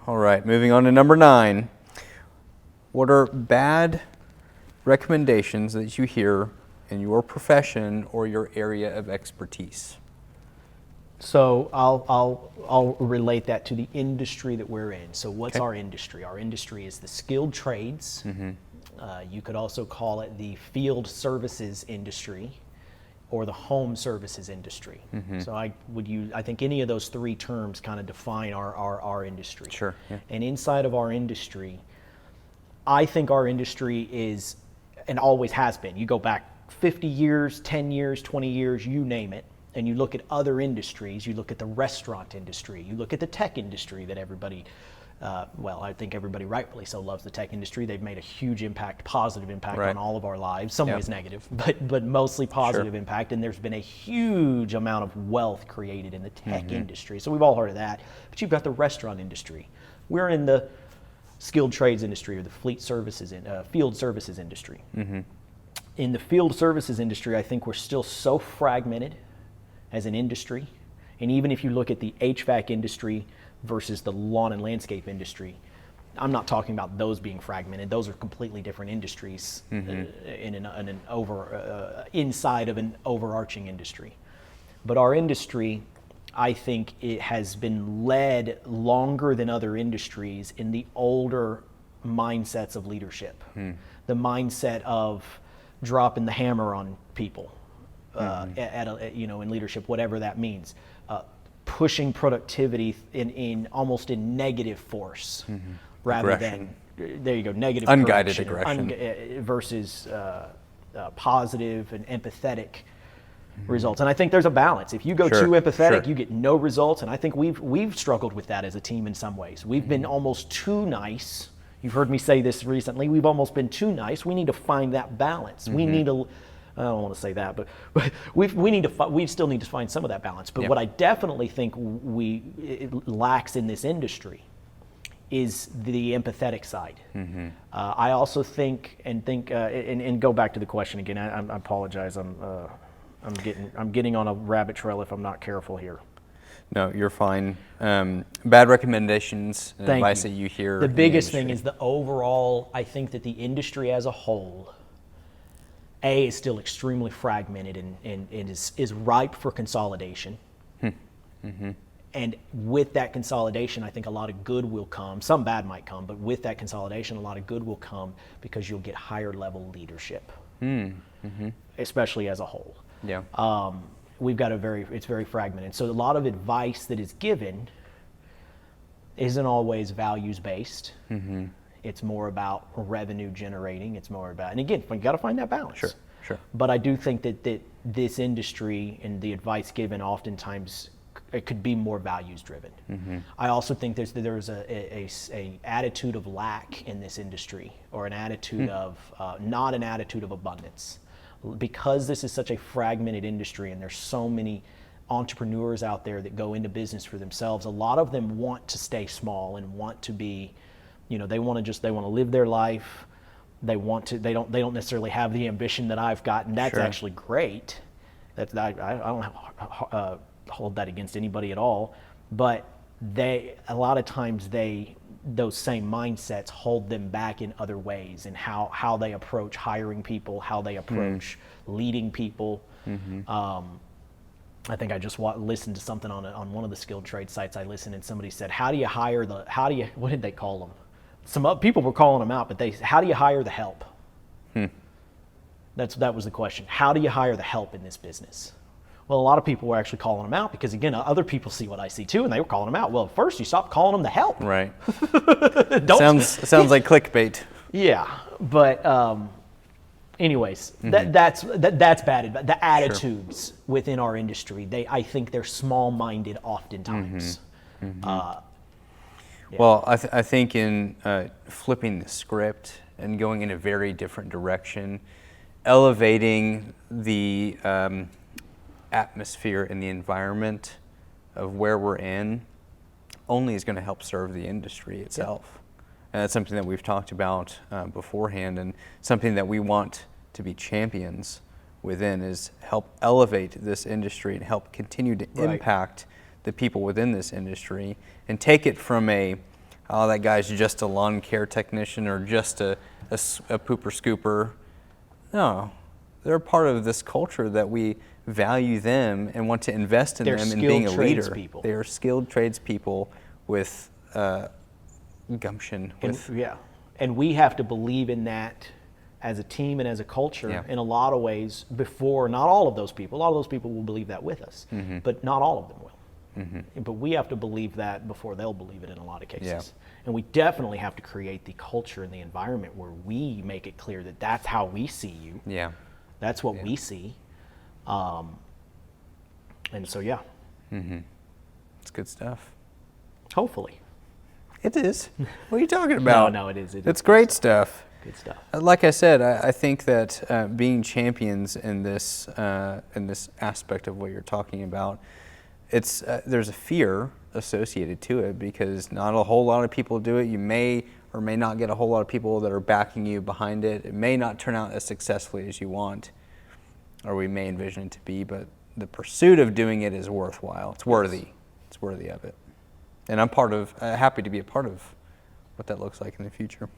All right, moving on to number 9. What are bad recommendations that you hear in your profession or your area of expertise? So I'll relate that to the industry that we're in. So what's our industry? Our industry is the skilled trades. You could also call it the field services industry or the home services industry. So I think any of those 3 terms kind of define our industry. Sure. Yeah. And inside of our industry, I think our industry is, and always has been, you go back 50 years, 10 years, 20 years, you name it, and you look at other industries, you look at the restaurant industry, you look at the tech industry that everybody, I think everybody rightfully so loves the tech industry. They've made a huge impact, positive impact on all of our lives. Some ways negative, but mostly positive impact. And there's been a huge amount of wealth created in the tech industry. So we've all heard of that. But you've got the restaurant industry. We're in the skilled trades industry or the field services industry. In the field services industry, I think we're still so fragmented as an industry. And even if you look at the HVAC industry versus the lawn and landscape industry, I'm not talking about those being fragmented. Those are completely different industries inside of an overarching industry. But our industry, I think it has been led longer than other industries in the older mindsets of leadership. The mindset of dropping the hammer on people in leadership, whatever that means. Pushing productivity in almost in negative force rather than, there you go, negative unguided aggression versus positive and empathetic results. And I think there's a balance. If you go too empathetic, you get no results. And I think we've struggled with that as a team in some ways. We've been almost too nice. You've heard me say this recently. We've almost been too nice. We need to find that balance. We need to, I don't want to say that, but we still need to find some of that balance. But what I definitely think it lacks in this industry is the empathetic side. I also think and go back to the question again. I apologize. I'm getting on a rabbit trail if I'm not careful here. No, you're fine. Bad recommendations and advice that you hear. The biggest thing is the overall, I think that the industry as a whole, is still extremely fragmented and is ripe for consolidation. And with that consolidation, I think a lot of good will come. Some bad might come, but with that consolidation, a lot of good will come because you'll get higher level leadership, especially as a whole. Yeah. It's very fragmented. So a lot of advice that is given isn't always values based. It's more about revenue generating. It's more about, and again, you got to find that balance. Sure. But I do think that this industry and the advice given oftentimes it could be more values driven. I also think there's a attitude of lack in this industry, or an attitude of not an attitude of abundance, because this is such a fragmented industry and there's so many entrepreneurs out there that go into business for themselves. A lot of them want to stay small and want to be, they want to live their life. They don't necessarily have the ambition that I've got, and that's actually great. I don't hold that against anybody at all, but a lot of times those same mindsets hold them back in other ways, and how they approach hiring people, how they approach leading people. I think I just listened to something on one of the skilled trade sites I listened, and somebody said, what did they call them? Some people were calling them out, but how do you hire the help? That was the question. How do you hire the help in this business? Well, a lot of people were actually calling them out because, again, other people see what I see too, and they were calling them out. Well, first you stop calling them the help. Right. Sounds like clickbait. Yeah, but anyways, that's bad. The attitudes within our industry, I think they're small-minded oftentimes. Well, I think in flipping the script and going in a very different direction, elevating the atmosphere and the environment of where we're in only is going to help serve the industry itself. And that's something that we've talked about beforehand, and something that we want to be champions within is help elevate this industry and help continue to impact the people within this industry, and take it from a oh, that guy's just a lawn care technician or just a pooper scooper. No, they're part of this culture that we value them and want to invest in They're them and being a skilled leader. tradespeople. They are skilled tradespeople with gumption. And we have to believe in that as a team and as a culture in a lot of ways before, not all of those people, a lot of those people will believe that with us, but not all of them will. But we have to believe that before they'll believe it in a lot of cases. Yeah. And we definitely have to create the culture and the environment where we make it clear that that's how we see you. Yeah. That's what we see. And so, It's good stuff. hopefully. It is. What are you talking about? No, it is. It's great stuff. Good stuff. Like I said, I think that being champions in this aspect of what you're talking about, there's a fear associated to it because not a whole lot of people do it. You may or may not get a whole lot of people that are backing you behind it. It may not turn out as successfully as you want, or we may envision it to be, but the pursuit of doing it is worthwhile. It's worthy. It's worthy of it. And I'm happy to be a part of what that looks like in the future.